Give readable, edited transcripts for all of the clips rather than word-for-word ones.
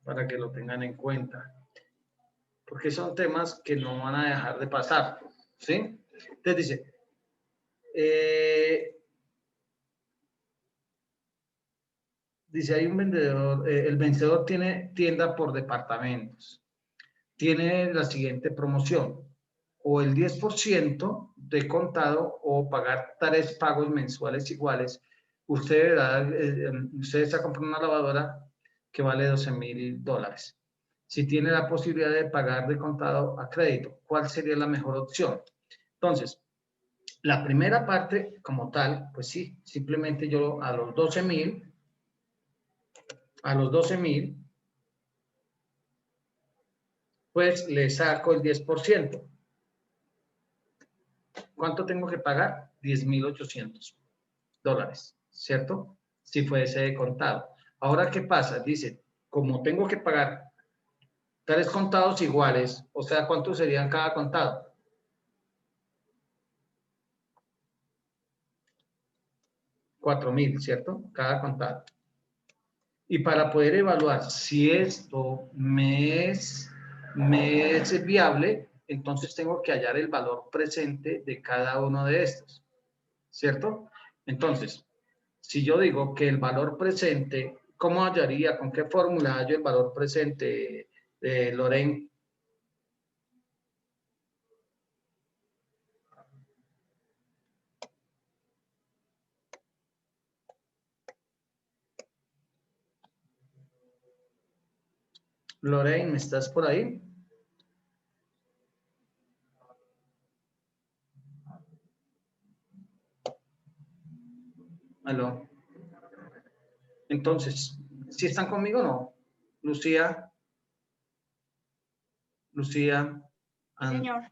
para que lo tengan en cuenta, porque son temas que no van a dejar de pasar, ¿sí? Entonces dice, hay un vendedor, el vencedor tiene tienda por departamentos, tiene la siguiente promoción, o el 10% de contado o pagar 3 pagos mensuales iguales. Usted está comprando una lavadora que vale $12,000. Si tiene la posibilidad de pagar de contado a crédito, ¿cuál sería la mejor opción? Entonces, la primera parte como tal, pues sí, simplemente yo a los 12,000, pues le saco el 10%. ¿Cuánto tengo que pagar? $10,800, ¿cierto? Si fuese de contado. Ahora, ¿qué pasa? Dice, como tengo que pagar 3 contados iguales, o sea, ¿cuánto serían cada contado? 4,000, ¿cierto? Cada contado. Y para poder evaluar si esto me es viable, entonces tengo que hallar el valor presente de cada uno de estos, ¿cierto? Entonces, si yo digo que el valor presente, ¿cómo hallaría? ¿Con qué fórmula hallo el valor presente, Lorraine? Lorraine, ¿me estás por ahí? Aló. Entonces, ¿si están conmigo o no? Lucía. Señor.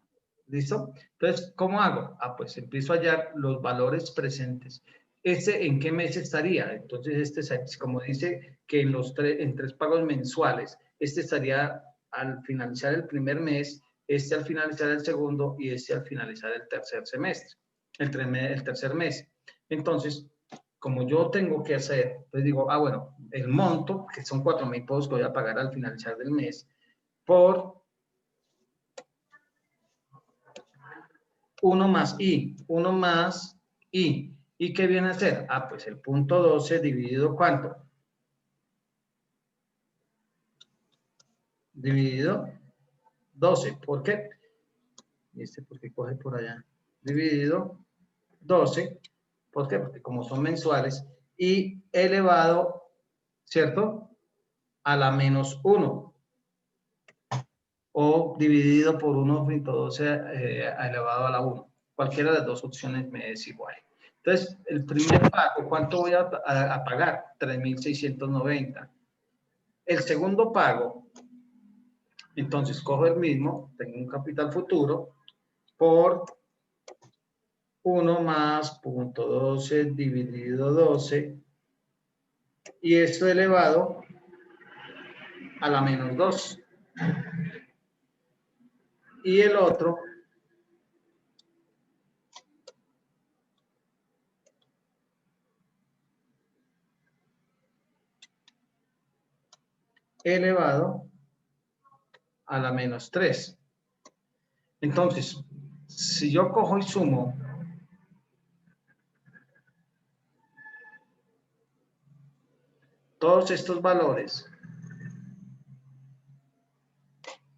¿Listo? Entonces, ¿cómo hago? Pues empiezo a hallar los valores presentes. ¿En qué mes estaría? Entonces, como dice que en 3 pagos mensuales, estaría al finalizar el primer mes, al finalizar el segundo y al finalizar el tercer semestre, el tercer mes. Entonces, como yo tengo que hacer, pues digo, bueno, el monto, que son 4,000 pesos que voy a pagar al finalizar del mes, por 1 más I. ¿Y qué viene a ser? Pues el punto 12 dividido ¿cuánto? Dividido 12. ¿Por qué? Porque coge por allá. Dividido 12. ¿Por qué? Porque como son mensuales. Y elevado, ¿cierto? A la menos 1. O dividido por 1.12 elevado a la 1. Cualquiera de las dos opciones me es igual. Entonces, el primer pago, ¿cuánto voy a pagar? 3,690. El segundo pago, entonces cojo el mismo, tengo un capital futuro, por 1 más 0.12 dividido 12, y esto elevado a la menos 2. Y el otro elevado a la menos 3. Entonces, si yo cojo y sumo todos estos valores,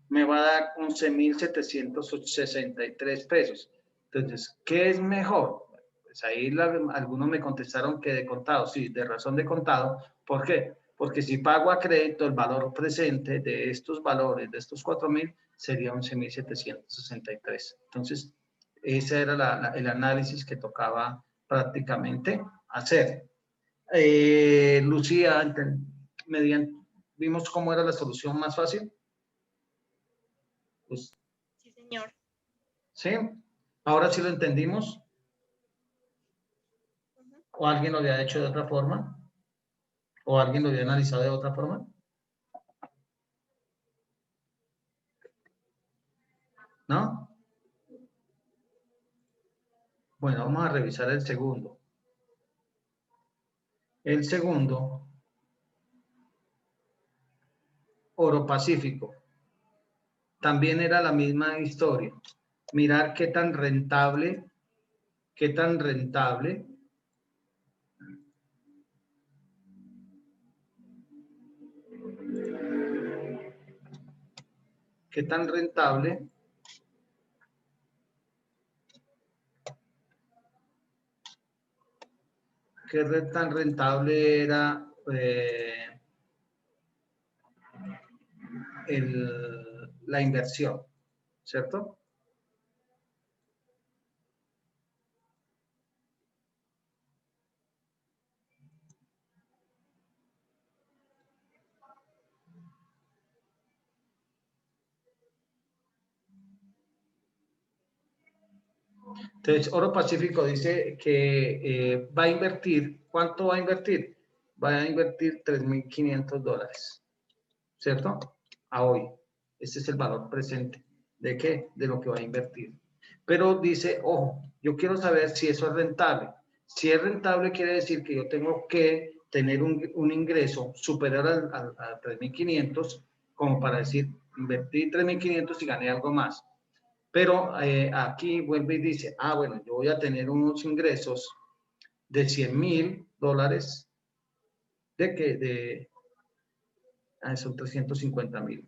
me va a dar 11,763 pesos. Entonces, ¿qué es mejor? Pues ahí algunos me contestaron que de contado, sí, de razón de contado. ¿Por qué? Porque si pago a crédito, el valor presente de estos valores, de estos 4,000, sería 11,763. Entonces, ese era el análisis que tocaba prácticamente hacer. Lucía, vimos cómo era la solución más fácil. Pues, sí, señor. ¿Sí? ¿Ahora sí lo entendimos? ¿O alguien lo había hecho de otra forma? ¿O alguien lo había analizado de otra forma? ¿No? Bueno, vamos a revisar el segundo. El segundo Oro Pacífico. También era la misma historia. Mirar qué tan rentable, qué tan rentable qué tan rentable era la inversión, ¿cierto? Entonces, Oro Pacífico dice que va a invertir, ¿cuánto va a invertir? Va a invertir $3.500, ¿cierto? A hoy. Ese es el valor presente. ¿De qué? De lo que va a invertir. Pero dice, ojo, yo quiero saber si eso es rentable. Si es rentable, quiere decir que yo tengo que tener un ingreso superior a 3.500, como para decir, invertí 3.500 y gané algo más. Pero aquí vuelve y dice, bueno, yo voy a tener unos ingresos de $100.000. ¿De qué? Son $350.000.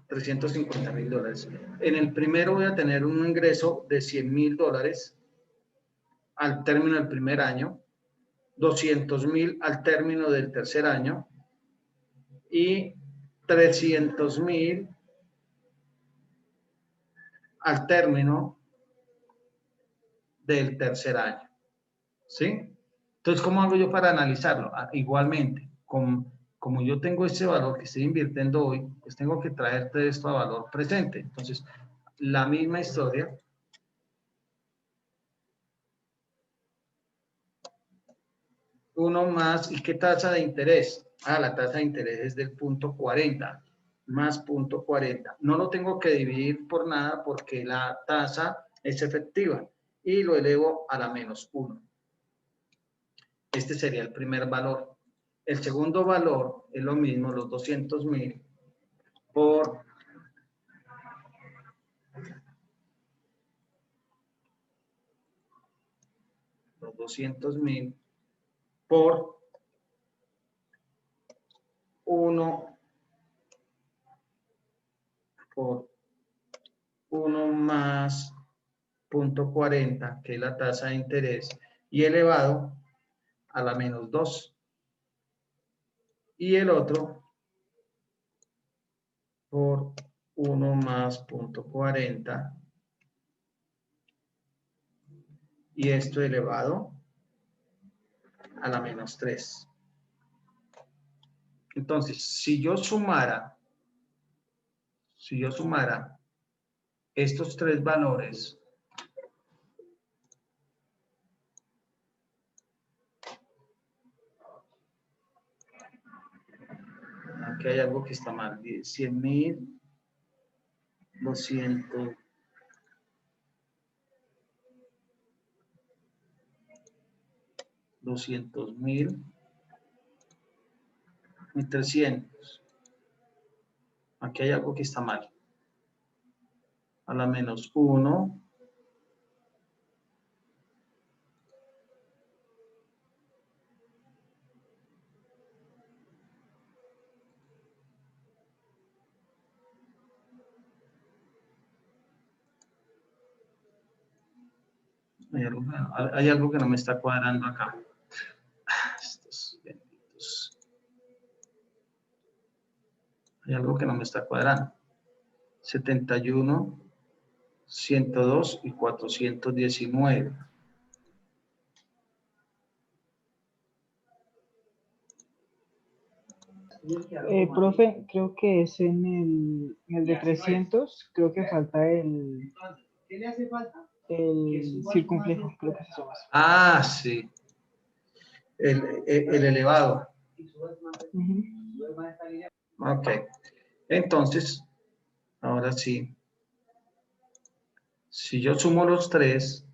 $350.000. En el primero voy a tener un ingreso de $100.000 al término del primer año, 200.000 al término del tercer año y 300.000 al término del tercer año. ¿Sí? Entonces, ¿cómo hago yo para analizarlo? Igualmente, como yo tengo ese valor que estoy invirtiendo hoy, pues tengo que traerte esto a valor presente. Entonces, la misma historia. Uno más, ¿y qué tasa de interés? La tasa de interés es del 0.40, más 0.40. No lo tengo que dividir por nada porque la tasa es efectiva y lo elevo a la -1. Este sería el primer valor. El segundo valor es lo mismo, los 200.000 por los 200.000 por 1 más 0.40, que es la tasa de interés, y elevado a la -2. Y el otro por 1 más 0.40 y esto elevado a la -3. Entonces, si yo sumara estos tres valores, aquí hay algo que está mal, 100.000, 200, 200.000 y 300. Aquí hay algo que está mal. A la -1. Hay algo que no me está cuadrando acá. Estos benditos. Hay algo que no me está cuadrando. 71, 102 y 419. Profe, creo que es en el de 300, creo que falta el circunflejo, creo que se llama. Sí. El elevado. Ok. Entonces, ahora sí. Si yo sumo los tres,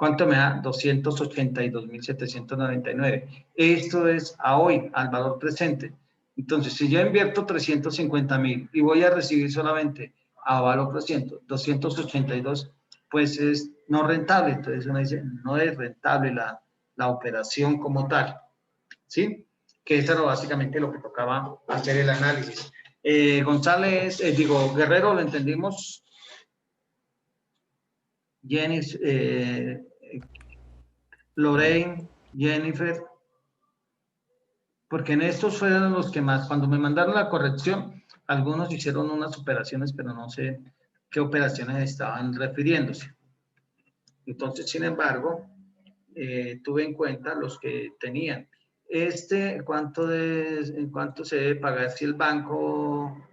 ¿Cuánto me da? 282.799. Esto es a hoy, al valor presente. Entonces, si yo invierto 350.000 y voy a recibir solamente a valor presente 282, pues es no rentable. Entonces uno dice, no es rentable la operación como tal. ¿Sí? Que eso era básicamente lo que tocaba hacer el análisis. González, Guerrero, ¿lo entendimos? Jenny, Lorraine, Jennifer, porque en estos fueron los que más, cuando me mandaron la corrección, algunos hicieron unas operaciones, pero no sé qué operaciones estaban refiriéndose. Entonces, sin embargo, tuve en cuenta los que tenían. ¿En cuánto se debe pagar si el banco?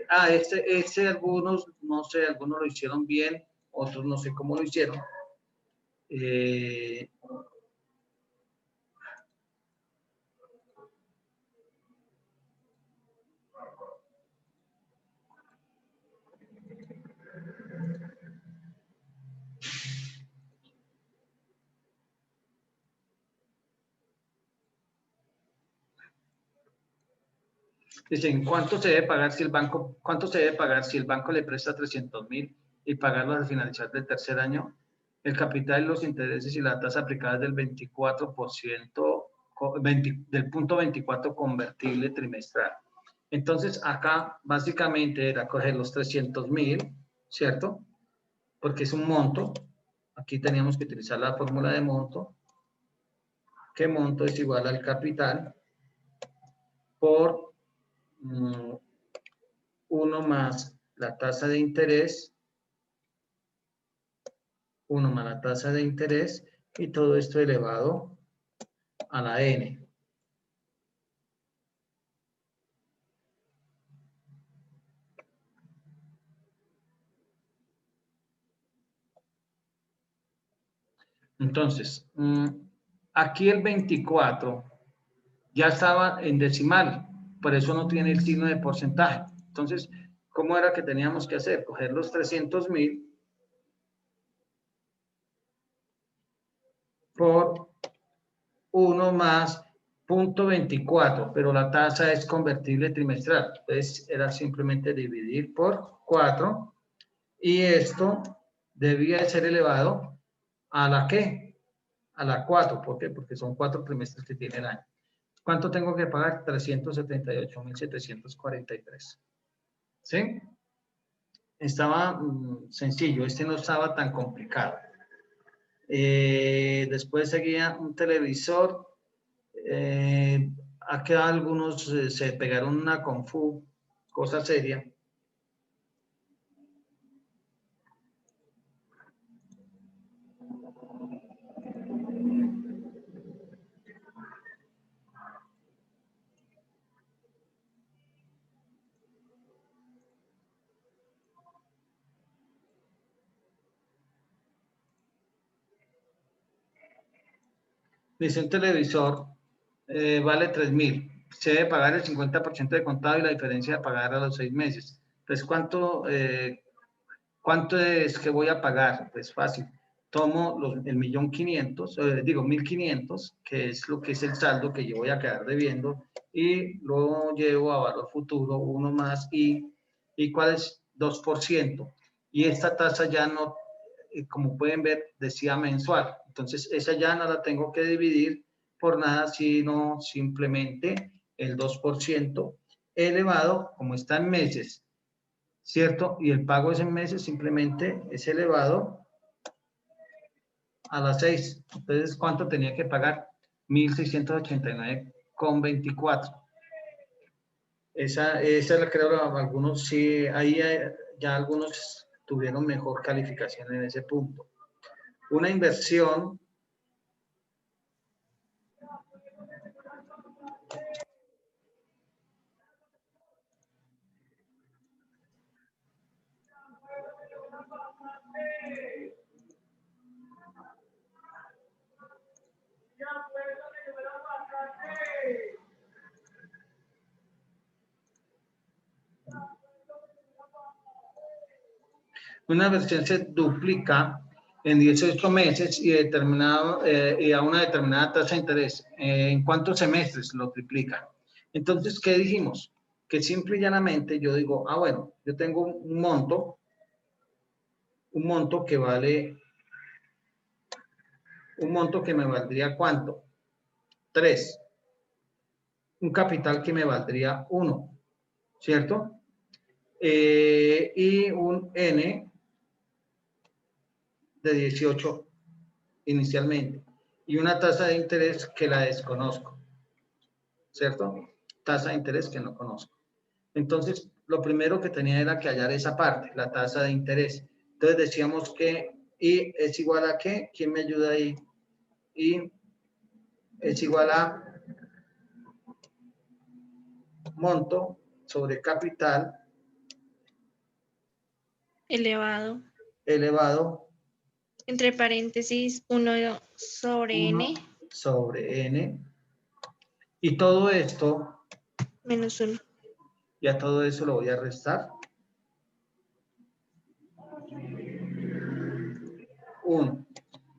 Algunos, no sé, algunos lo hicieron bien, otros no sé cómo lo hicieron. Dicen, ¿cuánto se debe pagar si el banco le presta 300.000 y pagarlo al finalizar del tercer año? El capital, los intereses y la tasa aplicada es del 24%, del punto 24 convertible trimestral. Entonces, acá básicamente era coger los 300.000, ¿cierto? Porque es un monto. Aquí teníamos que utilizar la fórmula de monto. ¿Qué monto es igual al capital por 1 más la tasa de interés, 1 más la tasa de interés, y todo esto elevado a la n. Entonces, aquí el 24 ya estaba en decimal, por eso no tiene el signo de porcentaje. Entonces, ¿cómo era que teníamos que hacer? Coger los 300.000 por 1 más 0.24, pero la tasa es convertible trimestral. Entonces, era simplemente dividir por 4 y esto debía de ser elevado a la ¿qué? A la 4. ¿Por qué? Porque son 4 trimestres que tiene el año. ¿Cuánto tengo que pagar? 378.743. ¿Sí? Estaba sencillo, este no estaba tan complicado. Después seguía un televisor. Acá algunos se pegaron una confu, cosa seria. Dice un televisor vale 3.000. Se debe pagar el 50% de contado y la diferencia de pagar a los 6 meses. Pues, ¿cuánto es que voy a pagar? Pues fácil. Tomo el 1.500.000, 1.500, que es lo que es el saldo que yo voy a quedar debiendo, y lo llevo a valor futuro, 1 más ¿y cuál es? 2%. Y esta tasa ya no, como pueden ver, decía mensual. Entonces, esa ya no la tengo que dividir por nada, sino simplemente el 2% elevado, como está en meses, ¿cierto? Y el pago es en meses, simplemente es elevado a las 6. Entonces, ¿cuánto tenía que pagar? 1.689,24. Esa la creo, algunos sí, ahí ya algunos tuvieron mejor calificación en ese punto. Una inversión se duplica en 18 meses y, y a una determinada tasa de interés. ¿En cuántos semestres lo triplica? Entonces, ¿qué dijimos? Que simple y llanamente yo digo, ah, bueno, yo tengo un monto que vale, un monto que me valdría ¿cuánto? 3. Un capital que me valdría 1, ¿cierto? Y un N de 18 inicialmente. Y una tasa de interés que la desconozco, ¿cierto? Tasa de interés que no conozco. Entonces, lo primero que tenía era que hallar esa parte, la tasa de interés. Entonces decíamos que I es igual a ¿qué? ¿Quién me ayuda ahí? I es igual a monto sobre capital Elevado. elevado Entre paréntesis, 1 sobre 1 n sobre n. Y todo esto, menos 1. ya todo eso lo voy a restar. 1.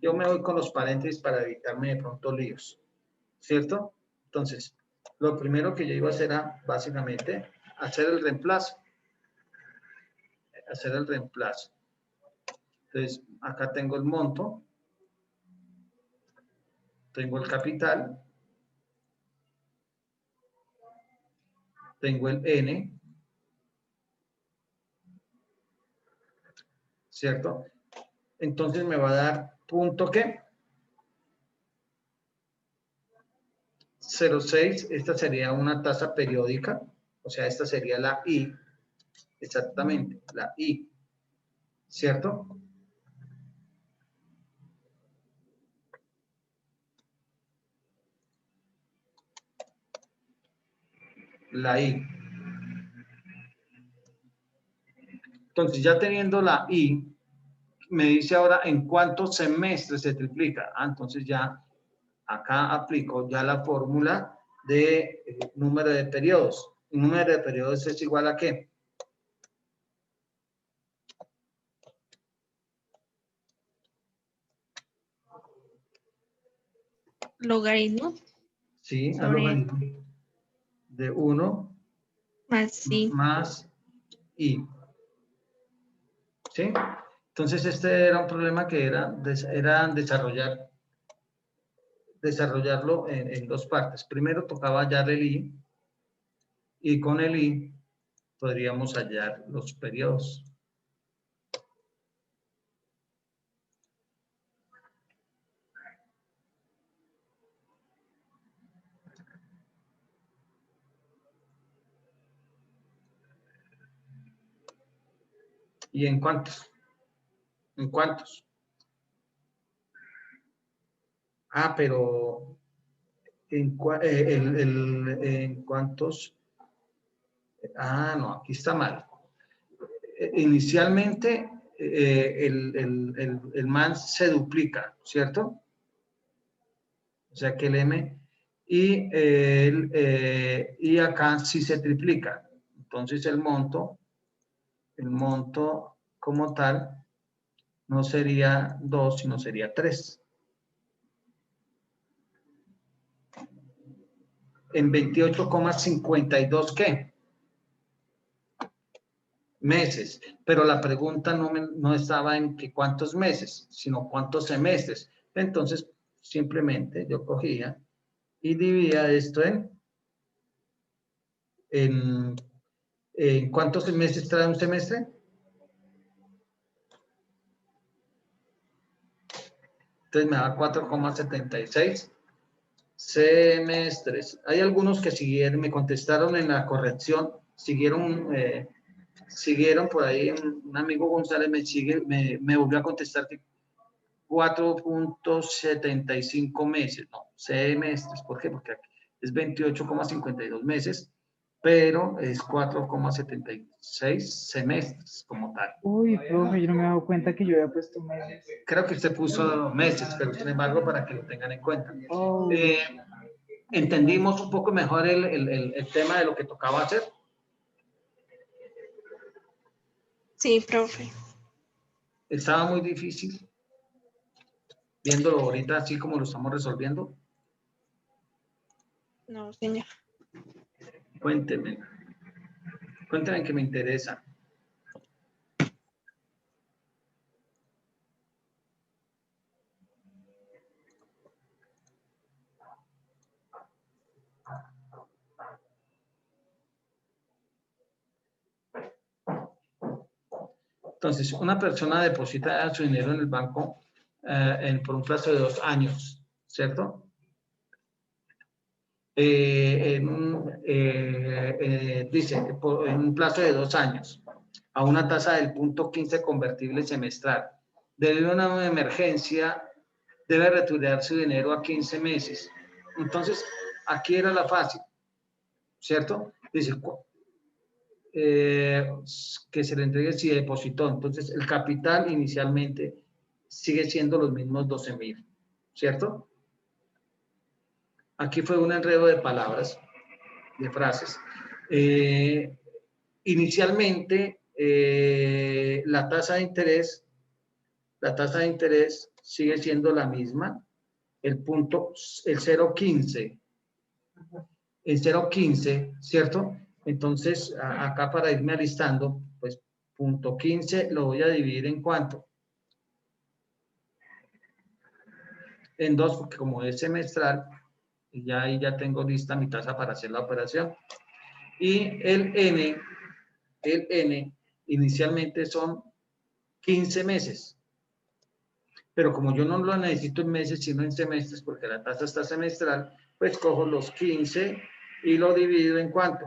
Yo me voy con los paréntesis para evitarme de pronto líos, ¿cierto? Entonces, lo primero que yo iba a hacer era, básicamente, hacer el reemplazo. Entonces, acá tengo el monto, tengo el capital, tengo el N, ¿cierto? Entonces me va a dar punto ¿qué? 0,6, esta sería una tasa periódica, o sea, esta sería la I, exactamente, la I, ¿cierto? La I. Entonces, ya teniendo la I, me dice ahora en cuántos semestres se triplica. Ah, entonces ya acá aplico ya la fórmula de número de periodos. El número de periodos es igual a ¿qué? Logaritmo Sí, al sobre logaritmo de 1 más i. más I. ¿Sí? Entonces este era un problema que era desarrollarlo en dos partes. Primero tocaba hallar el I y con el I podríamos hallar los periodos. ¿Y en cuántos? ¿En cuántos? Ah, pero ¿en cuántos? Ah, no, aquí está mal. Inicialmente el man se duplica, ¿cierto? O sea que el M y acá sí se triplica. Entonces el monto como tal no sería 2, sino sería 3. En 28,52 ¿qué? Meses. Pero la pregunta no estaba en que cuántos meses, sino cuántos semestres. Entonces, simplemente yo cogía y dividía esto en ¿cuántos meses trae un semestre? Entonces me da 4,76 semestres. Hay algunos que siguieron, me contestaron en la corrección, siguieron por ahí, un amigo González me volvió a contestar que 4,75 meses, no, semestres. ¿Por qué? Porque aquí es 28,52 meses, pero es 4,76 semestres como tal. Uy, profe, yo no me he dado cuenta que yo había puesto meses. Creo que usted puso meses, pero sin embargo, para que lo tengan en cuenta. Oh, Entendimos un poco mejor el tema de lo que tocaba hacer. Sí, profe. Estaba muy difícil. viéndolo ahorita así como lo estamos resolviendo? No, señor. Cuénteme que me interesa. Entonces, una persona deposita su dinero en el banco por un plazo de 2 años, ¿cierto? Dice, en un plazo de 2 años, a una tasa del 0.15 convertible semestral. Debido a una emergencia, debe retirar su dinero a 15 meses. Entonces, aquí era la fácil, ¿cierto? Dice, que se le entregue si depositó. Entonces, el capital inicialmente sigue siendo los mismos 12.000, ¿cierto? Aquí fue un enredo de palabras, de frases. Inicialmente, la tasa de interés sigue siendo la misma, el 0.15, el 0.15, ¿cierto? Entonces, acá para irme alistando, pues, 0.15 lo voy a dividir en ¿cuánto? En 2, porque como es semestral, ya ahí ya tengo lista mi tasa para hacer la operación. Y el N inicialmente son 15 meses. Pero como yo no lo necesito en meses, sino en semestres, porque la tasa está semestral, pues cojo los 15 y lo divido en ¿cuánto?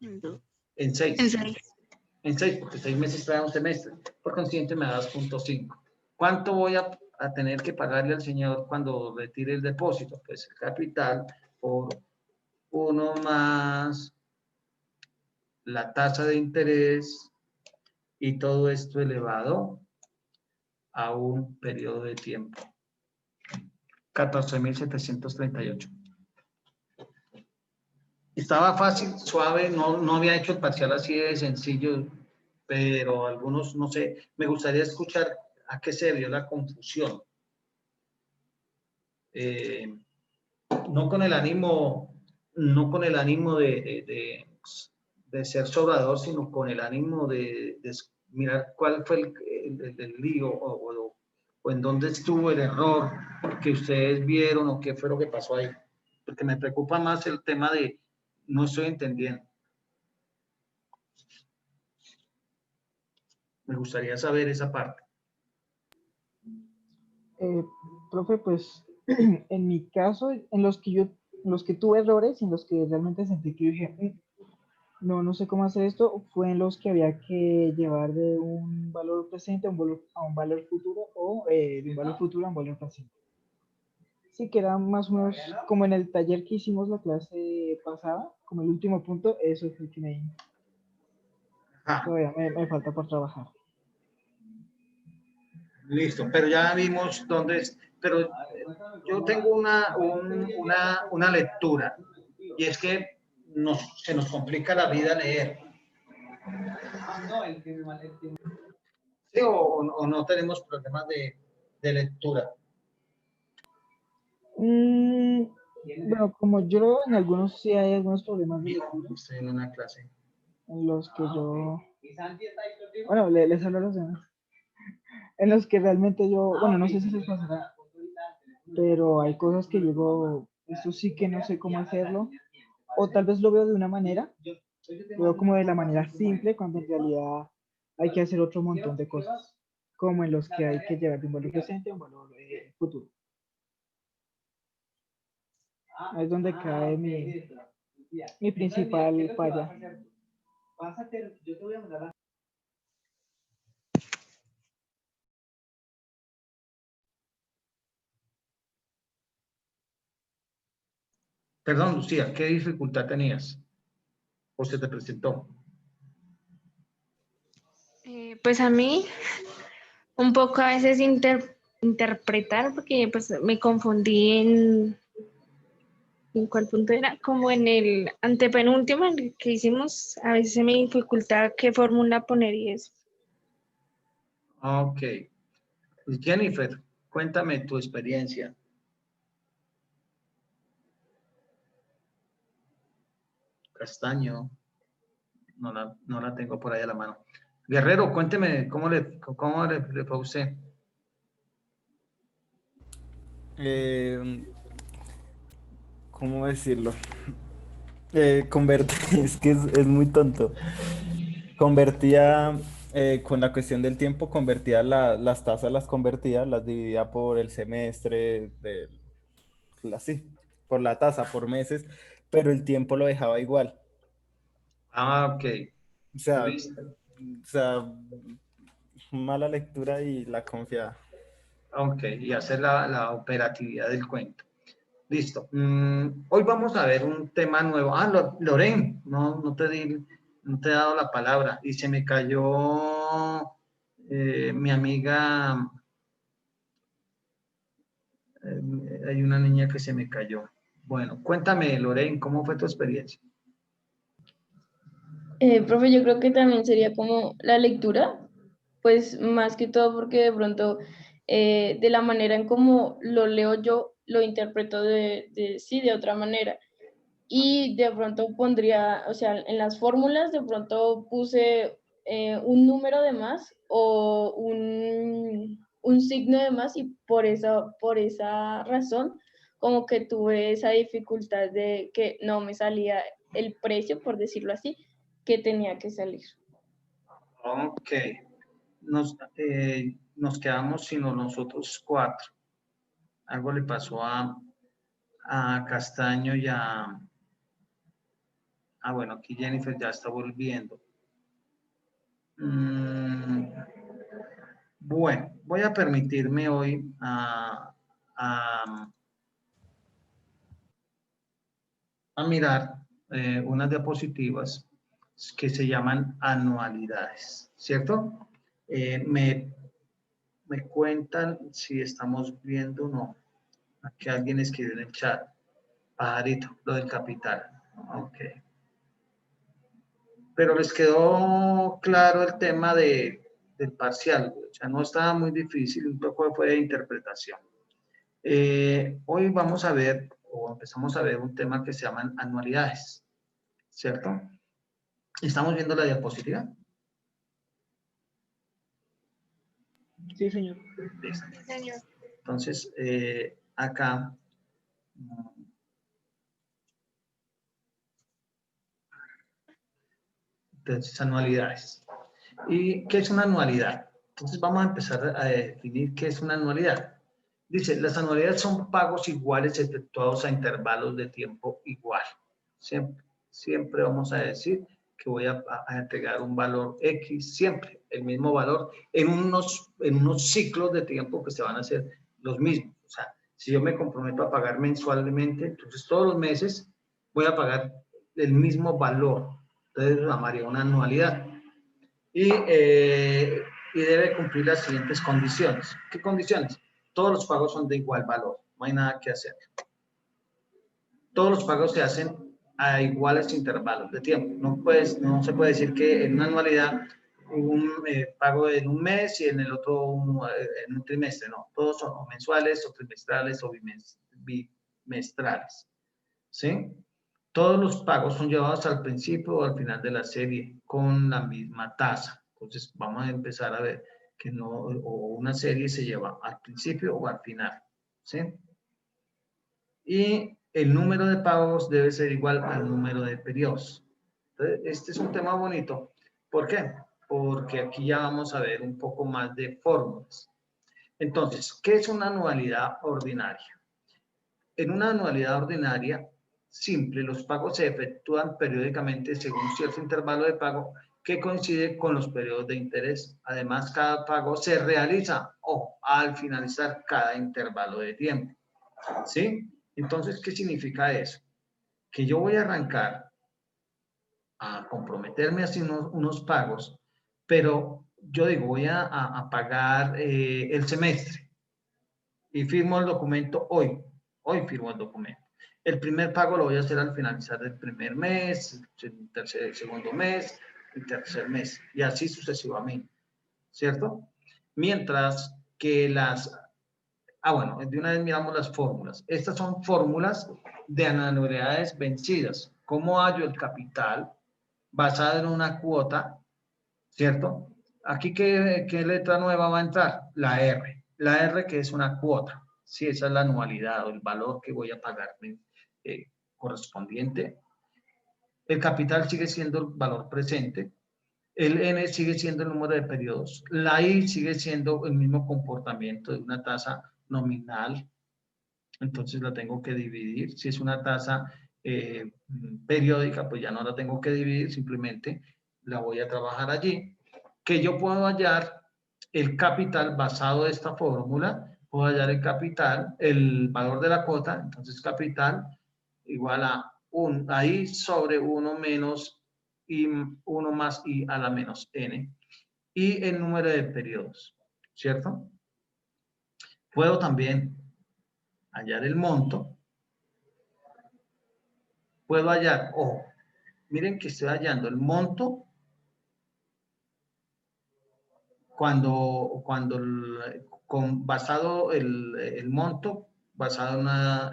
En 6. En 6. En 6, porque 6 meses trae un semestre. Por consiguiente me da 2.5. ¿Cuánto voy a tener que pagarle al señor cuando retire el depósito? Pues el capital por 1 más la tasa de interés y todo esto elevado a un periodo de tiempo. 14.738. Estaba fácil, suave, no había hecho el parcial así de sencillo, pero algunos, no sé, me gustaría escuchar a qué se debió la confusión. No con el ánimo de ser sobrador, sino con el ánimo de mirar cuál fue el lío o en dónde estuvo el error que ustedes vieron o qué fue lo que pasó ahí. Porque me preocupa más el tema de no estoy entendiendo. Me gustaría saber esa parte. Profe, pues en mi caso, en los que tuve errores, en los que realmente sentí que dije, no sé cómo hacer esto, fue en los que había que llevar de un valor presente a un valor futuro o de un valor futuro a un valor presente. Sí, que era más o menos como en el taller que hicimos la clase pasada, como el último punto, eso es el que todavía me falta por trabajar. Listo, pero ya vimos dónde es. Pero yo tengo una lectura, y es que se nos complica la vida leer. ¿Sí, o no tenemos problemas de lectura? Bueno, como yo en algunos sí hay algunos problemas de lectura. Estoy en una clase. En los que yo... Bueno, les hablo a los demás. En los que realmente yo... Bueno, no sé si les pasará, pero hay cosas que digo, esto sí que no sé cómo hacerlo. O tal vez lo veo de una manera, lo veo como de la manera simple, cuando en realidad hay que hacer otro montón de cosas, como en los que hay que llevar de un valor presente a un valor futuro. Ahí es donde cae mi principal falla. Perdón, Lucía, ¿qué dificultad tenías? ¿O se te presentó? Pues a mí, un poco a veces interpretar, porque pues me confundí ¿en cuál punto era? Como en el antepenúltimo en el que hicimos, a veces se me dificulta qué fórmula poner y eso. Ok. Jennifer, cuéntame tu experiencia. Castaño, no la tengo por ahí a la mano. Guerrero, cuénteme cómo le fue a usted. ¿Cómo decirlo? Es que es muy tonto. Convertía, con la cuestión del tiempo, convertía las tasas, las convertía, las dividía por el semestre, así, por la tasa, por meses, pero el tiempo lo dejaba igual. Ah, ok. O sea, Listo. mala lectura y la confiada. Ok, y hacer la operatividad del cuento. Listo. Hoy vamos a ver un tema nuevo. Ah, Loren, no te he dado la palabra. Y se me cayó mi amiga. Hay una niña que se me cayó. Bueno, cuéntame, Loren, ¿cómo fue tu experiencia? Profe, yo creo que también sería como la lectura, pues más que todo porque de pronto de la manera en cómo lo leo yo, lo interpreto sí, de otra manera. Y de pronto pondría, o sea, en las fórmulas de pronto puse un número de más o un signo de más y por esa razón como que tuve esa dificultad de que no me salía el precio, por decirlo así, que tenía que salir. Ok. Nos quedamos sino nosotros cuatro. Algo le pasó a Castaño y a... Ah, bueno, aquí Jennifer ya está volviendo. Bueno, voy a permitirme hoy a mirar unas diapositivas que se llaman anualidades, ¿cierto? Me cuentan si estamos viendo o no. Aquí alguien escribió en el chat. Pajarito, lo del capital. Ok. Pero les quedó claro el tema del parcial. O sea, no estaba muy difícil, un poco fue de interpretación. Hoy vamos a ver, o empezamos a ver un tema que se llaman anualidades, ¿cierto? ¿Estamos viendo la diapositiva? Sí, señor. Listo. Sí, señor. Entonces, acá, entonces, anualidades. ¿Y qué es una anualidad? Entonces, vamos a empezar a definir qué es una anualidad. Dice, las anualidades son pagos iguales efectuados a intervalos de tiempo igual. Siempre vamos a decir que voy a entregar un valor X, siempre el mismo valor, en unos ciclos de tiempo que se van a hacer los mismos. O sea, si yo me comprometo a pagar mensualmente, entonces todos los meses voy a pagar el mismo valor. Entonces, llamaría una anualidad. Y debe cumplir las siguientes condiciones. ¿Qué condiciones? Todos los pagos son de igual valor, no hay nada que hacer. Todos los pagos se hacen a iguales intervalos de tiempo. No se puede decir que en una anualidad un pago en un mes y en el otro en un trimestre, no. Todos son o mensuales o trimestrales o bimestrales. ¿Sí? Todos los pagos son llevados al principio o al final de la serie con la misma tasa. Entonces vamos a empezar a ver que no, o una serie se lleva al principio o al final. ¿Sí? Y el número de pagos debe ser igual al número de periodos. Entonces, este es un tema bonito. ¿Por qué? Porque aquí ya vamos a ver un poco más de fórmulas. Entonces, ¿qué es una anualidad ordinaria? En una anualidad ordinaria simple, los pagos se efectúan periódicamente según cierto intervalo de pago que coincide con los periodos de interés. Además, cada pago se realiza al finalizar cada intervalo de tiempo. ¿Sí? Entonces, ¿qué significa eso? Que yo voy a arrancar a comprometerme así unos pagos, pero yo digo, voy a pagar el semestre y firmo el documento hoy firmo el documento. El primer pago lo voy a hacer al finalizar del primer mes, el segundo mes, el tercer mes, y así sucesivamente, ¿cierto? Mientras que las... Ah, bueno, de una vez miramos las fórmulas. Estas son fórmulas de anualidades vencidas. ¿Cómo hallo el capital basado en una cuota, cierto? Aquí, ¿qué letra nueva va a entrar? La R. La R que es una cuota. Sí, esa es la anualidad o el valor que voy a pagar correspondiente. El capital sigue siendo el valor presente. El N sigue siendo el número de periodos. La I sigue siendo el mismo comportamiento de una tasa nominal. Entonces la tengo que dividir. Si es una tasa periódica, pues ya no la tengo que dividir, simplemente la voy a trabajar allí. Que yo puedo hallar el capital basado en esta fórmula, puedo hallar el capital, el valor de la cuota, entonces capital igual a I sobre 1 menos I, 1 más I a la menos N, y el número de periodos, ¿cierto? Puedo también hallar el monto, puedo hallar, ojo, miren que estoy hallando el monto basado el monto basado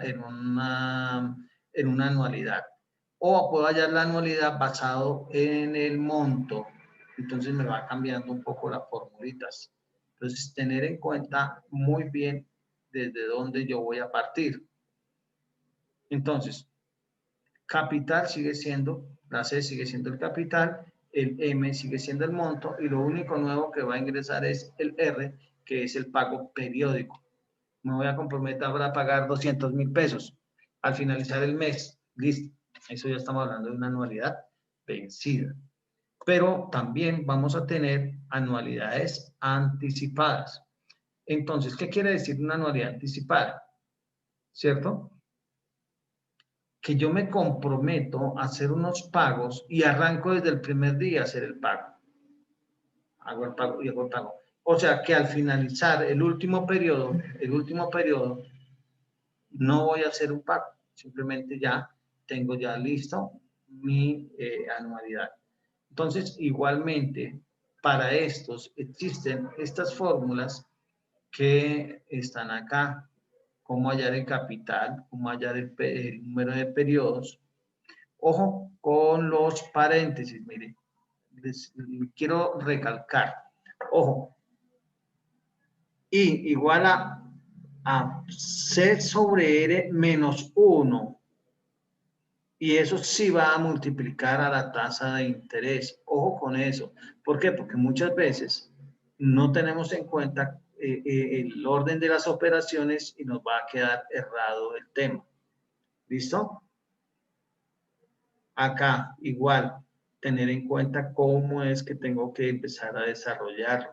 en una anualidad. O puedo hallar la anualidad basado en el monto. Entonces me va cambiando un poco las formulitas. Entonces, tener en cuenta muy bien desde dónde yo voy a partir. Entonces, capital sigue siendo, la C sigue siendo el capital, el M sigue siendo el monto y lo único nuevo que va a ingresar es el R, que es el pago periódico. Me voy a comprometer ahora a pagar 200.000 pesos al finalizar el mes. Listo. Eso ya estamos hablando de una anualidad vencida. Pero también vamos a tener anualidades anticipadas. Entonces, ¿qué quiere decir una anualidad anticipada? ¿Cierto? Que yo me comprometo a hacer unos pagos y arranco desde el primer día a hacer el pago. Hago el pago y hago el pago. O sea que al finalizar el último periodo, no voy a hacer un pago. Simplemente ya tengo ya listo mi anualidad. Entonces, igualmente, para estos existen estas fórmulas que están acá. Cómo hallar el capital, cómo hallar el número de periodos. Ojo con los paréntesis, mire, les quiero recalcar. Ojo, I igual a C sobre R menos 1. Y eso sí va a multiplicar a la tasa de interés. Ojo con eso. ¿Por qué? Porque muchas veces no tenemos en cuenta el orden de las operaciones y nos va a quedar errado el tema. ¿Listo? Acá, igual, tener en cuenta cómo es que tengo que empezar a desarrollarlo.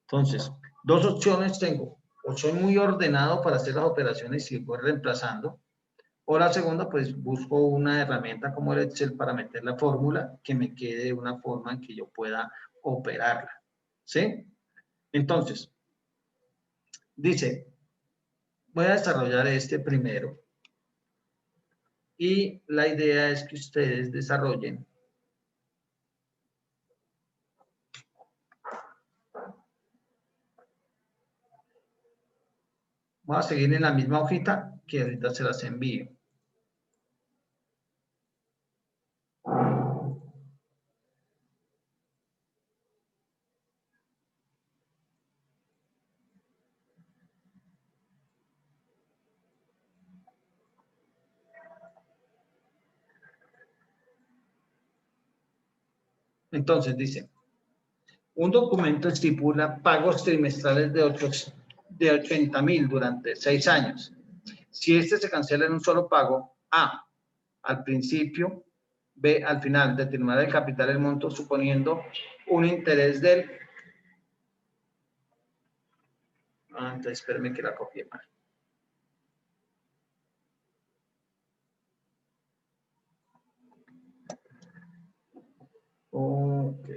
Entonces, dos opciones tengo. O soy muy ordenado para hacer las operaciones y voy reemplazando. O la segunda, pues busco una herramienta como el Excel para meter la fórmula que me quede de una forma en que yo pueda operarla. ¿Sí? Entonces, dice, voy a desarrollar este primero. Y la idea es que ustedes desarrollen Vamos a seguir en la misma hojita que ahorita se las envío. Entonces dice, un documento estipula pagos trimestrales de 80.000 durante 6 años. Si este se cancela en un solo pago, A, al principio, B, al final, determinar el capital del monto suponiendo un interés del... entonces espérenme que la copié mal. Ok.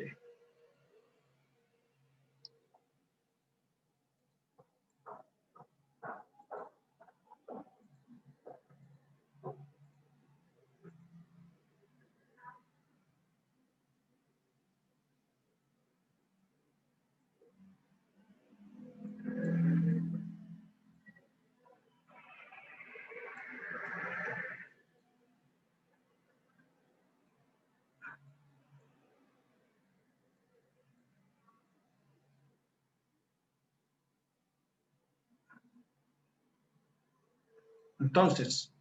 Entonces,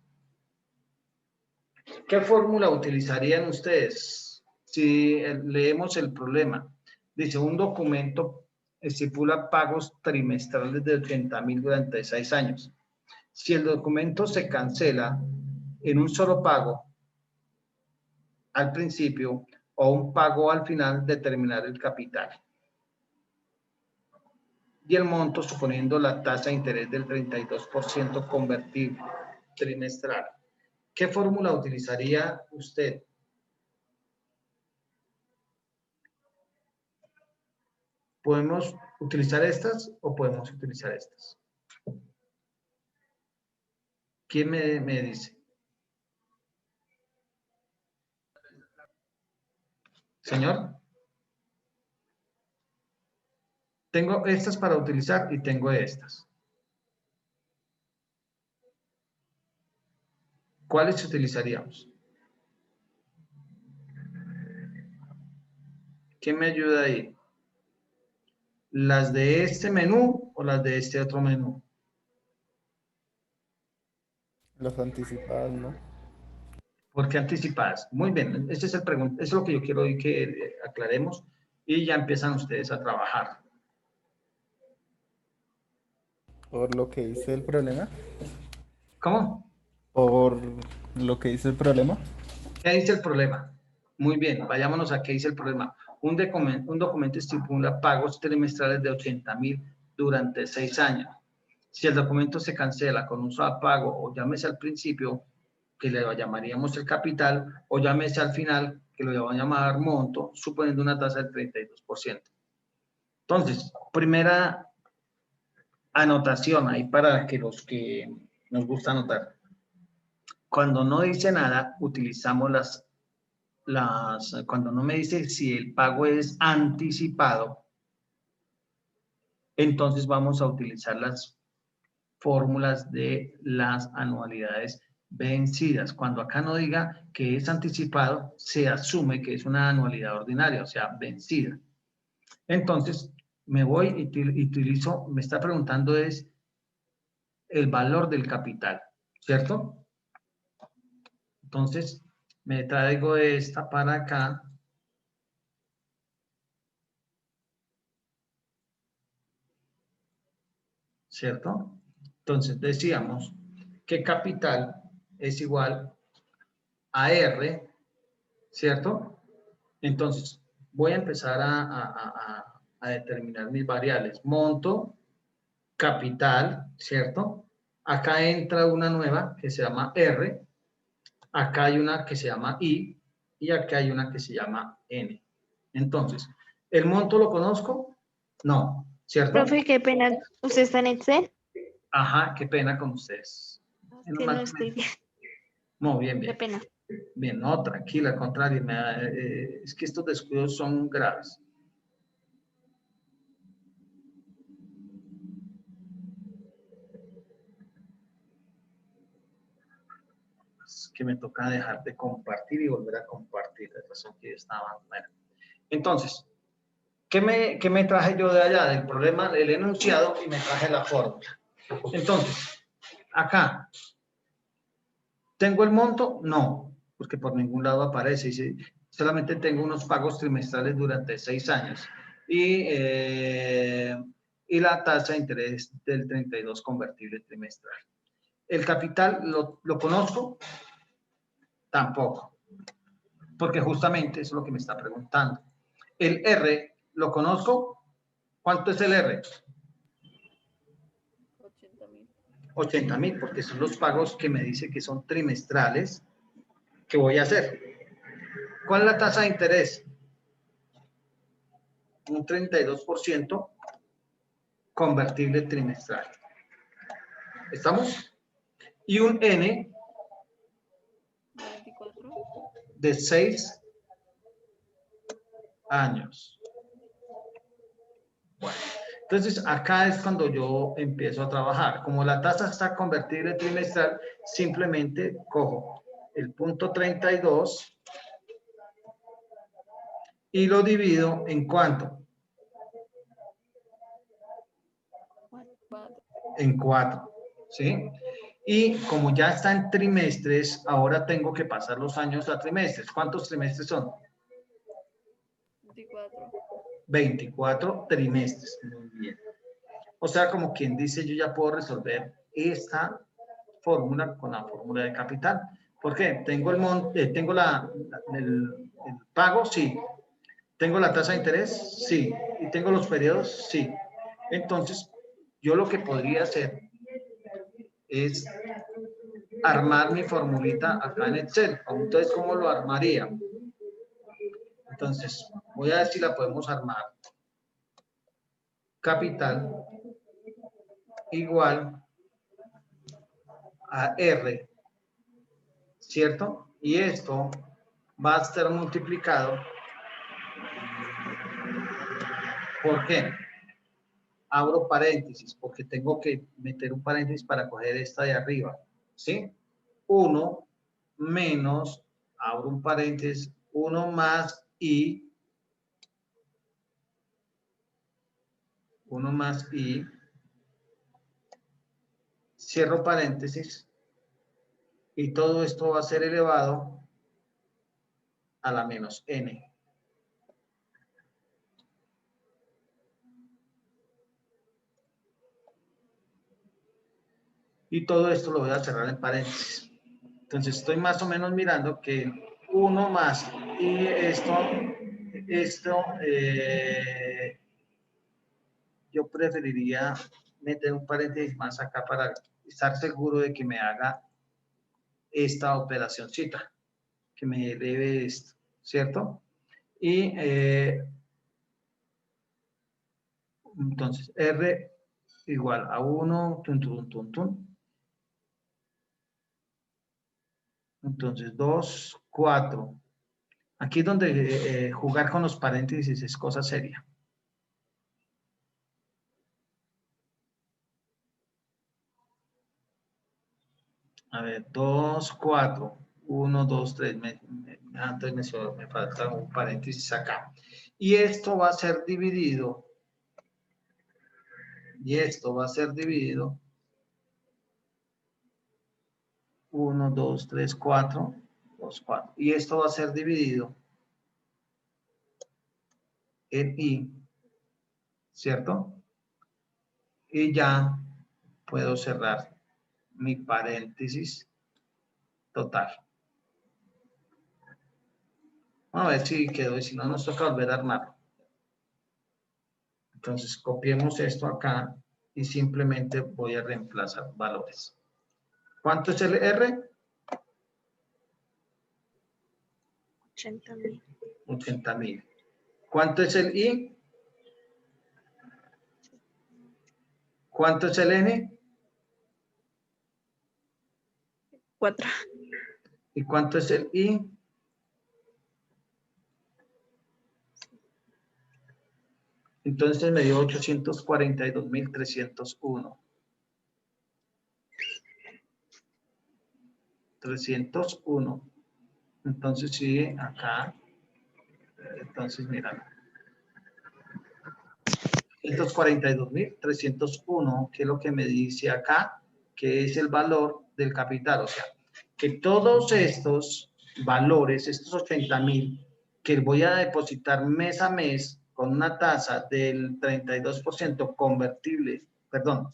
¿qué fórmula utilizarían ustedes? Si leemos el problema, dice un documento estipula pagos trimestrales de 80.000 durante 6 años. Si el documento se cancela en un solo pago al principio o un pago al final, determinar el capital y el monto suponiendo la tasa de interés del 32% convertible trimestral. ¿Qué fórmula utilizaría usted? ¿Podemos utilizar estas o podemos utilizar estas? ¿Quién me dice? Señor. Tengo estas para utilizar y tengo estas. ¿Cuáles utilizaríamos? ¿Quién me ayuda ahí? ¿Las de este menú o las de este otro menú? Las anticipadas, ¿no? ¿Por qué anticipadas? Muy bien, ese es el pregunta, eso es lo que yo quiero hoy que aclaremos y ya empiezan ustedes a trabajar. Por lo que dice el problema. ¿Cómo? Por lo que dice el problema. ¿Qué dice el problema? Muy bien, vayámonos a qué dice el problema. Un documento estipula pagos trimestrales de 80.000 durante 6 años. Si el documento se cancela con uso a pago o llámese al principio, que le llamaríamos el capital, o llámese al final, que lo van a llamar monto, suponiendo una tasa del 32%. Entonces, primera anotación ahí para que los que nos gusta anotar. Cuando no dice nada, utilizamos cuando no me dice si el pago es anticipado, entonces vamos a utilizar las fórmulas de las anualidades vencidas. Cuando acá no diga que es anticipado, se asume que es una anualidad ordinaria, o sea, vencida. Entonces, me voy y utilizo, me está preguntando es el valor del capital, ¿cierto? Entonces, me traigo esta para acá. ¿Cierto? Entonces, decíamos que capital es igual a R, ¿cierto? Entonces, voy a empezar a determinar mis variables. Monto, capital, ¿cierto? Acá entra una nueva que se llama R, acá hay una que se llama I y acá hay una que se llama N. Entonces, ¿el monto lo conozco? No, ¿cierto? Profe, qué pena. ¿Usted está en Excel? Ajá, qué pena con ustedes. Que no estoy bien. Muy bien, Qué bien. pena. Bien, no, tranquila, al contrario, es que estos descuidos son graves. Es que me toca dejar de compartir y volver a compartir, de razón que estaba. Bueno. Entonces, ¿qué me traje yo de allá? Del problema, el enunciado y me traje la fórmula. Entonces, acá, ¿tengo el monto? No, porque por ningún lado aparece. Dice, solamente tengo unos pagos trimestrales durante 6 años. Y la tasa de interés del 32 convertible trimestral. ¿El capital lo conozco? Tampoco, porque justamente eso es lo que me está preguntando. ¿El R lo conozco? ¿Cuánto es el R? 80.000. 80.000, porque son los pagos que me dice que son trimestrales que voy a hacer. ¿Cuál es la tasa de interés? Un 32% convertible trimestral. ¿Estamos? Y un N 24. de 6 años. Bueno, entonces acá es cuando yo empiezo a trabajar. Como la tasa está convertible trimestral, simplemente cojo el punto 32 y lo divido en ¿cuánto? En 4, ¿sí? Y como ya está en trimestres, ahora tengo que pasar los años a trimestres. ¿Cuántos trimestres son? 24. 24 trimestres. Muy bien. O sea, como quien dice, yo ya puedo resolver esta fórmula con la fórmula de capital. ¿Por qué? Tengo tengo el pago, sí. ¿Tengo la tasa de interés? Sí. ¿Y tengo los periodos? Sí. Entonces, yo lo que podría hacer es armar mi formulita acá en Excel. Entonces, ¿cómo lo armaría? Entonces, voy a ver si la podemos armar. Capital igual a R, ¿cierto? Y esto va a estar multiplicado. ¿Por qué? Abro paréntesis, porque tengo que meter un paréntesis para coger esta de arriba, ¿sí? 1 menos, abro un paréntesis, 1 más I, 1 más I, cierro paréntesis, y todo esto va a ser elevado a la menos N. Y todo esto lo voy a cerrar en paréntesis. Entonces estoy más o menos mirando que 1 más y yo preferiría meter un paréntesis más acá para estar seguro de que me haga esta operacióncita, que me debe esto, ¿cierto? Y entonces R igual a 1, tun, tun, tun, tun. Entonces 2, 4. Aquí es donde jugar con los paréntesis es cosa seria. A ver, 2, 4. 1, 2, 3. Antes me falta un paréntesis acá. Y esto va a ser dividido. Y esto va a ser dividido. 1, 2, 3, 4. 2, 4. Y esto va a ser dividido en I. ¿Cierto? Y ya puedo cerrar mi paréntesis total. Vamos a ver si quedó y si no nos toca volver a armarlo. Entonces copiemos esto acá y simplemente voy a reemplazar valores. ¿Cuánto es el R? 80.000. 80.000. ¿Cuánto es el I? ¿Cuánto es el N? 4. ¿Y cuánto es el I? Entonces me dio 842.301. 301. Entonces sí, acá. Entonces mira. 842.301, que es lo que me dice acá, que es el valor del capital. O sea, que todos estos valores, estos 80.000, que voy a depositar mes a mes con una tasa del 32% convertible, perdón,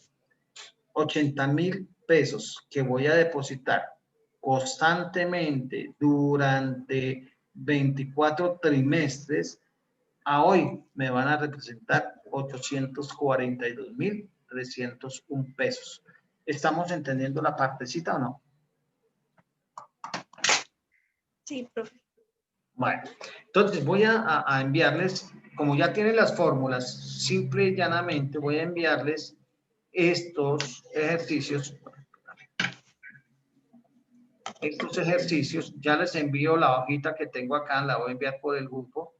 80.000 pesos que voy a depositar constantemente durante 24 trimestres, a hoy me van a representar 842.301 pesos. ¿Estamos entendiendo la partecita o no? Sí, profe. Bueno, entonces voy a enviarles, como ya tienen las fórmulas, simple y llanamente voy a enviarles estos ejercicios. Estos ejercicios, ya les envío la hojita que tengo acá, la voy a enviar por el grupo.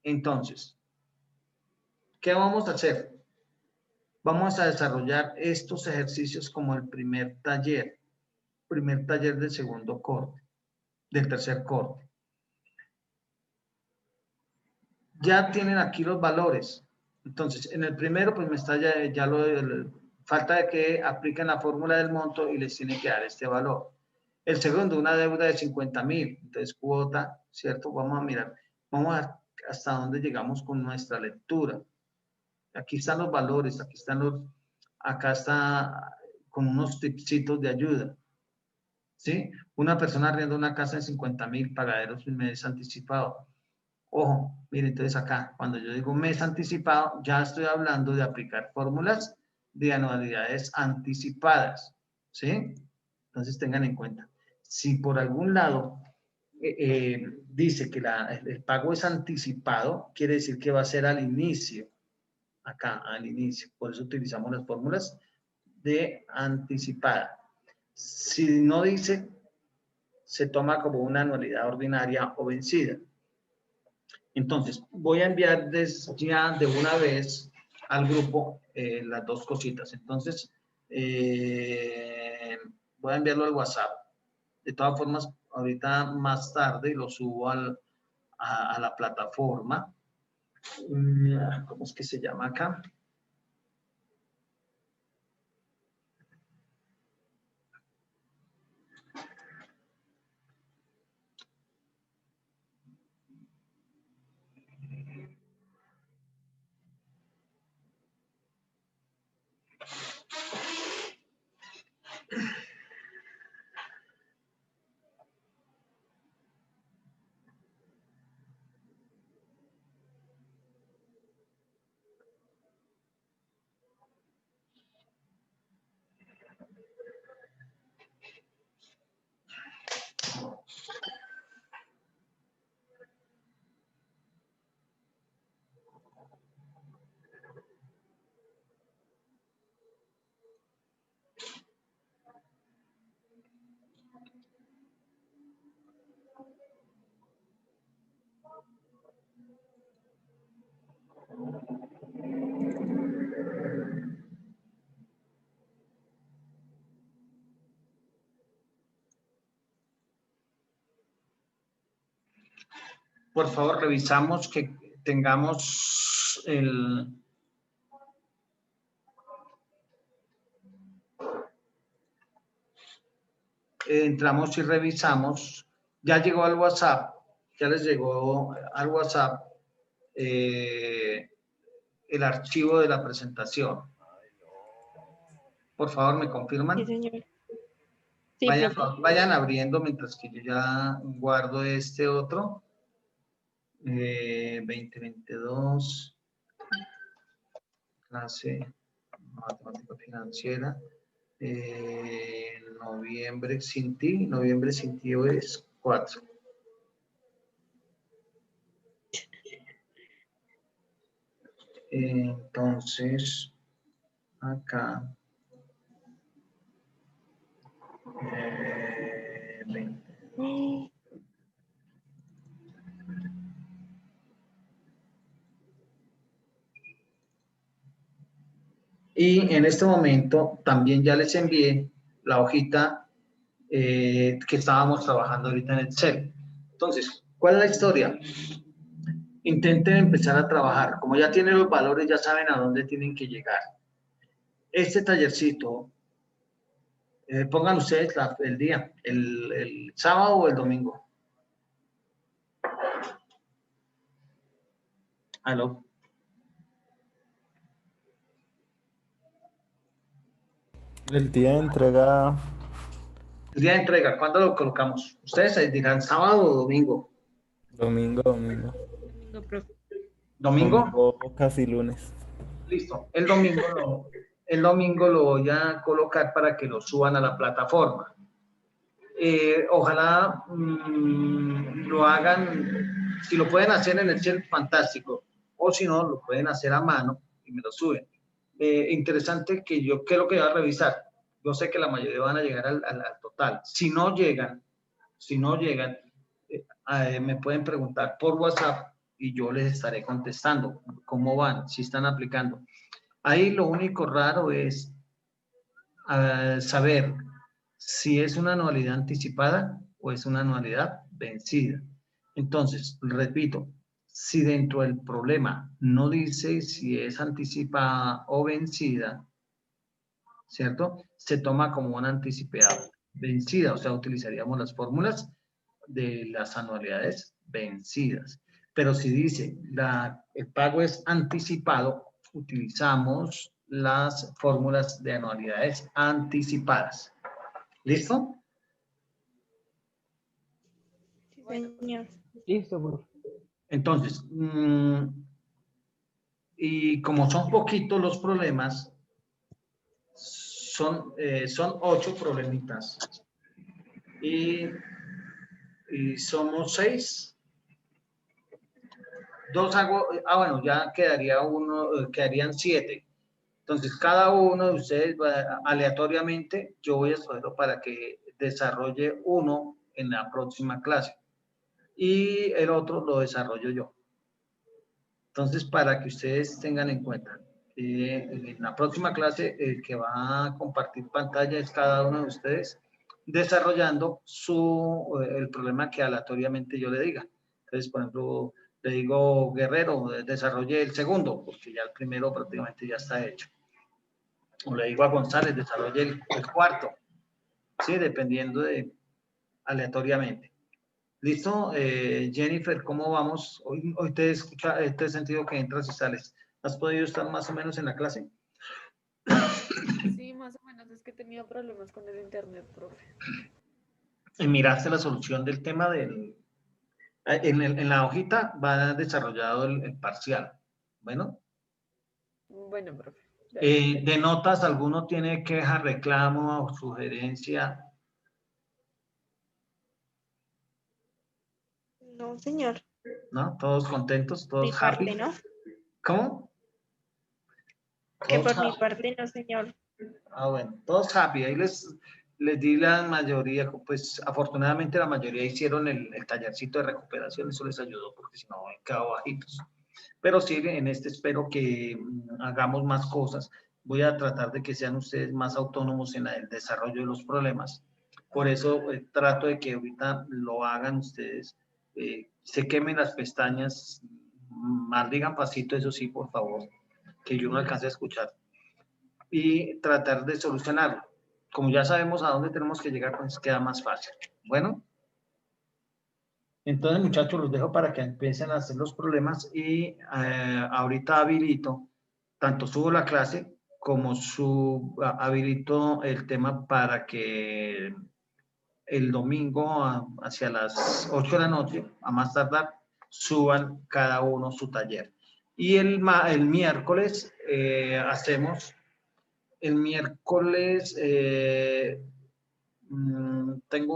Entonces, ¿qué vamos a hacer? Vamos a desarrollar estos ejercicios como el primer taller del segundo corte, del tercer corte. Ya tienen aquí los valores. Entonces, en el primero, pues me está ya lo falta de que apliquen la fórmula del monto y les tiene que dar este valor. El segundo, una deuda de 50.000, entonces cuota, ¿cierto? Vamos a mirar, vamos a ver hasta dónde llegamos con nuestra lectura. Aquí están los valores, aquí están acá está con unos tipsitos de ayuda. ¿Sí? Una persona arrienda una casa de 50.000, pagaderos un mes anticipado. Ojo, miren, entonces acá, cuando yo digo mes anticipado, ya estoy hablando de aplicar fórmulas de anualidades anticipadas, ¿sí? Entonces tengan en cuenta, si por algún lado dice que el pago es anticipado, quiere decir que va a ser al inicio, acá, al inicio. Por eso utilizamos las fórmulas de anticipada. Si no dice, se toma como una anualidad ordinaria o vencida. Entonces, voy a enviar ya de una vez al grupo las dos cositas. Entonces, voy a enviarlo al WhatsApp. De todas formas, ahorita más tarde lo subo a la plataforma. ¿Cómo es que se llama acá? Por favor, revisamos que tengamos entramos y revisamos. Ya llegó al WhatsApp, ya les llegó al WhatsApp el archivo de la presentación. Por favor, ¿me confirman? Sí, señor. Sí, Vayan, profe. vayan abriendo mientras que yo ya guardo este otro. 2022, clase matemática financiera. Noviembre sin ti es 4. Entonces, acá, 20. Y en este momento también ya les envié la hojita que estábamos trabajando ahorita en Excel. Entonces, ¿cuál es la historia? Intenten empezar a trabajar. Como ya tienen los valores, ya saben a dónde tienen que llegar. Este tallercito, pongan ustedes el día, el sábado o el domingo. ¿Aló? El día de entrega, El día de entrega, ¿cuándo lo colocamos? Ustedes dirán sábado o domingo. domingo. Domingo, profe. ¿Domingo? Domingo casi lunes. Listo. El domingo lo voy a colocar para que lo suban a la plataforma. Ojalá lo hagan, si lo pueden hacer en Excel, fantástico. O si no, lo pueden hacer a mano y me lo suben. Interesante que ¿qué es lo que voy a revisar? Yo sé que la mayoría van a llegar al total. Si no llegan, me pueden preguntar por WhatsApp y yo les estaré contestando cómo van, si están aplicando. Ahí lo único raro es saber si es una anualidad anticipada o es una anualidad vencida. Entonces, repito, si dentro del problema no dice si es anticipada o vencida, ¿cierto? Se toma como una anticipada vencida, o sea, utilizaríamos las fórmulas de las anualidades vencidas. Pero si dice el pago es anticipado, utilizamos las fórmulas de anualidades anticipadas. ¿Listo? Sí, señor. Listo, profe. Entonces, y como son poquitos los problemas, son 8 problemitas. Y somos 6. 2 hago, bueno, ya quedaría quedarían 7. Entonces, cada uno de ustedes aleatoriamente, yo voy a escogerlo para que desarrolle uno en la próxima clase. Y el otro lo desarrollo yo. Entonces, para que ustedes tengan en cuenta, en la próxima clase, el que va a compartir pantalla es cada uno de ustedes desarrollando el problema que aleatoriamente yo le diga. Entonces, por ejemplo, le digo, Guerrero, desarrolle el segundo, porque ya el primero prácticamente ya está hecho. O le digo a González, desarrolle el cuarto, ¿sí? Dependiendo aleatoriamente. ¿Listo? Jennifer, ¿cómo vamos? Hoy te he sentido que entras y sales. ¿Has podido estar más o menos en la clase? Sí, más o menos, es que he tenido problemas con el internet, profe. ¿Y miraste la solución del tema en la hojita va desarrollado el parcial? Bueno. Bueno, profe. Gracias. ¿De notas alguno tiene queja, reclamo o sugerencia? No, señor. ¿No? ¿Todos contentos? Mi ¿Todos parte, happy? ¿no? ¿Cómo? Que Todos por mi happy. parte no, señor. Bueno, todos happy. Ahí les di la mayoría, pues afortunadamente la mayoría hicieron el tallercito de recuperación, eso les ayudó porque si no, quedado bajitos. Pero sí, en este espero que hagamos más cosas. Voy a tratar de que sean ustedes más autónomos en el desarrollo de los problemas. Por eso trato de que ahorita lo hagan ustedes, se quemen las pestañas, maldigan pasito, eso sí, por favor, que yo no alcance a escuchar. Y tratar de solucionarlo. Como ya sabemos a dónde tenemos que llegar, pues queda más fácil. Bueno. Entonces, muchachos, los dejo para que empiecen a hacer los problemas y ahorita habilito, tanto subo la clase como habilito el tema para que el domingo hacia las 8 de la noche, a más tardar, suban cada uno su taller. Y el miércoles hacemos, el miércoles tengo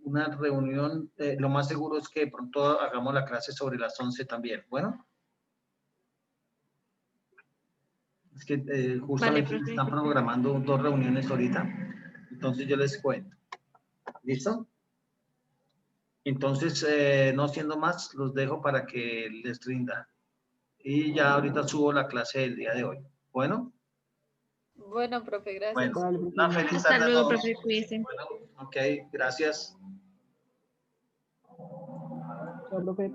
una reunión, lo más seguro es que de pronto hagamos la clase sobre las 11 también. Bueno, es que Vale, justamente profe. están programando 2 reuniones ahorita, entonces yo les cuento. ¿Listo? Entonces, no siendo más, los dejo para que les rinda. Y ya ahorita subo la clase del día de hoy. Bueno. Bueno, profe, gracias. Bueno, Vale, profe, una feliz Hasta tarde a luego, todos. profe, cuídese. Bueno, ok, gracias. chao, profe.